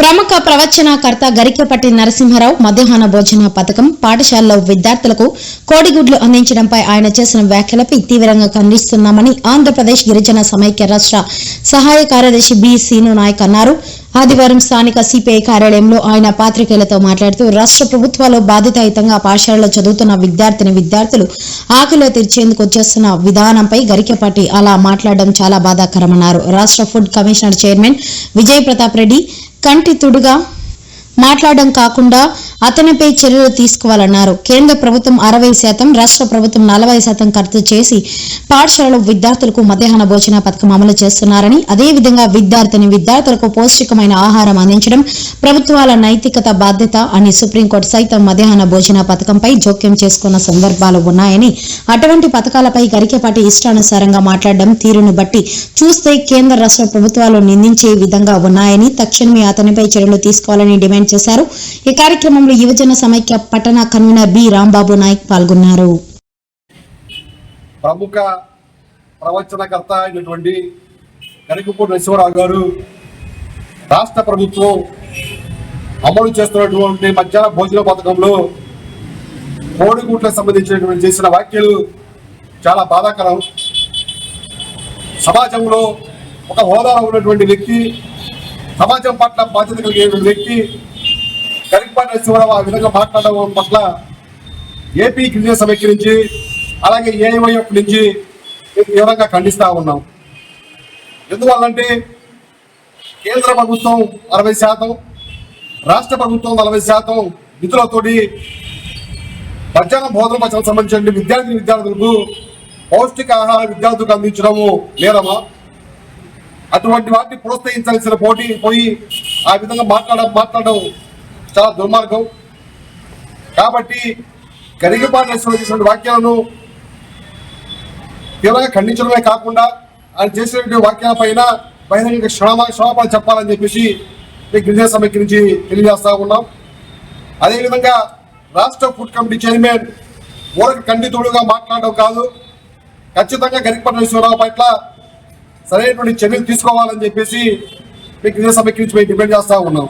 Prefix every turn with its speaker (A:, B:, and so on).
A: ప్రముఖ ప్రవచనకర్త గరికపట్టి నరసింహారావు మధ్యాహ్న భోజన పథకం పాఠశాలలో విద్యార్థులకు కోడిగుడ్లు అందించడంపై ఆయన చేసిన వ్యాఖ్యలపై తీవ్రంగా ఖండిస్తున్నామని ఆంధ్రప్రదేశ్ గిరిజన సమైక్య రాష్ట్ర సహాయ కార్యదర్శి బి సీను నాయక్ అన్నారు. ఆదివారం స్థానిక సిపిఐ కార్యాలయంలో ఆయన పాత్రికేయులతో మాట్లాడుతూ రాష్ట్ర ప్రభుత్వాలు బాధ్యతాయుతంగా పాఠశాలలో చదువుతున్న విద్యార్థులు ఆకలిలో తీర్చేందుకు వచ్చేస్తున్న విధానంపై గరికపాటి అలా మాట్లాడడం చాలా బాధాకరమన్నారు. రాష్ట్ర food commissioner chairman Vijay Pratap Reddy కంటి తుడుగా మాట్లాడడం కాకుండా అతనిపై చర్యలు తీసుకోవాలన్నారు. కేంద్ర ప్రభుత్వం 60%, రాష్ట్ర ప్రభుత్వం 40% ఖర్చు చేసి పాఠశాలలో విద్యార్థులకు మధ్యాహ్న భోజన పథకం అమలు చేస్తున్నారని, అదేవిధంగా విద్యార్థులకు పౌష్టికమైన ఆహారం అందించడం ప్రభుత్వాల నైతికత బాధ్యత అని సుప్రీంకోర్టు సైతం మధ్యాహ్న భోజన పథకంపై జోక్యం చేసుకున్న సందర్భాలు ఉన్నాయని, అటువంటి పథకాలపై గరికపాటి ఇష్టానుసారంగా మాట్లాడడం తీరును బట్టి చూస్తే కేంద్ర రాష్ట్ర ప్రభుత్వాలు నిందించే విధంగా ఉన్నాయని తక్షణమే అతనిపై చర్యలు తీసుకోవాలని డిమాండ్ చేశారు. ఈ కార్యక్రమంలో యువజన సమైక్య పట్టణ కన్వీనర్ బి రాంబాబు నాయక్ పాల్గొన్నారు.
B: ప్రముఖ ప్రవచనకర్త అయినటువంటి గరికపూడి నరసింహారావు గారు రాష్ట్ర ప్రభుత్వం అమలు చేస్తున్నటువంటి మధ్యాహ్న భోజన పథకంలో కోడిగుడ్లకు సంబంధించినటువంటి చేసిన వ్యాఖ్యలు చాలా బాధాకరం. సమాజంలో ఒక హోదాలో ఉన్నటువంటి వ్యక్తి, సమాజం పట్ల బాధ్యత కలిగినటువంటి వ్యక్తి గరికపాటి నరసింహారావు ఆ విధంగా మాట్లాడడం పట్ల ఏపీ గిరిజన సమైక్య నుంచి, అలాగే ఏఐవైఎఫ్ నుంచి తీవ్రంగా ఖండిస్తూ ఉన్నాం. ఎందువల్లంటే కేంద్ర ప్రభుత్వం 60%, రాష్ట్ర ప్రభుత్వం 40% నిధులతోటి మధ్యాహ్న భోజన పథకం సంబంధించిన విద్యార్థులకు పౌష్టికాహార విద్యార్థులకు అందించడము నేరమా? అటువంటి వాటిని ప్రోత్సహించాల్సిన పోయి ఆ విధంగా మాట్లాడడం చాలా దుర్మార్గం. కాబట్టి గరికపాటి నరసింహారావు చేసిన వ్యాఖ్యలను తీవ్రంగా ఖండించడమే కాకుండా ఆయన చేసినటువంటి వ్యాఖ్యల పైన బహిరంగ క్షమాపణ చెప్పాలని చెప్పేసి గిరిజన సమైక్య నుంచి తెలియజేస్తా ఉన్నాం. అదేవిధంగా రాష్ట్ర ఫుడ్ కమిటీ చైర్మన్ ఊరకు ఖండితుడుగా మాట్లాడడం కాదు, ఖచ్చితంగా గరికపాటి నరసింహారావు పట్ల సరైనటువంటి చర్యలు తీసుకోవాలని చెప్పేసి గిరిజన సమైక్య నుంచి మేము డిమాండ్ చేస్తా ఉన్నాం.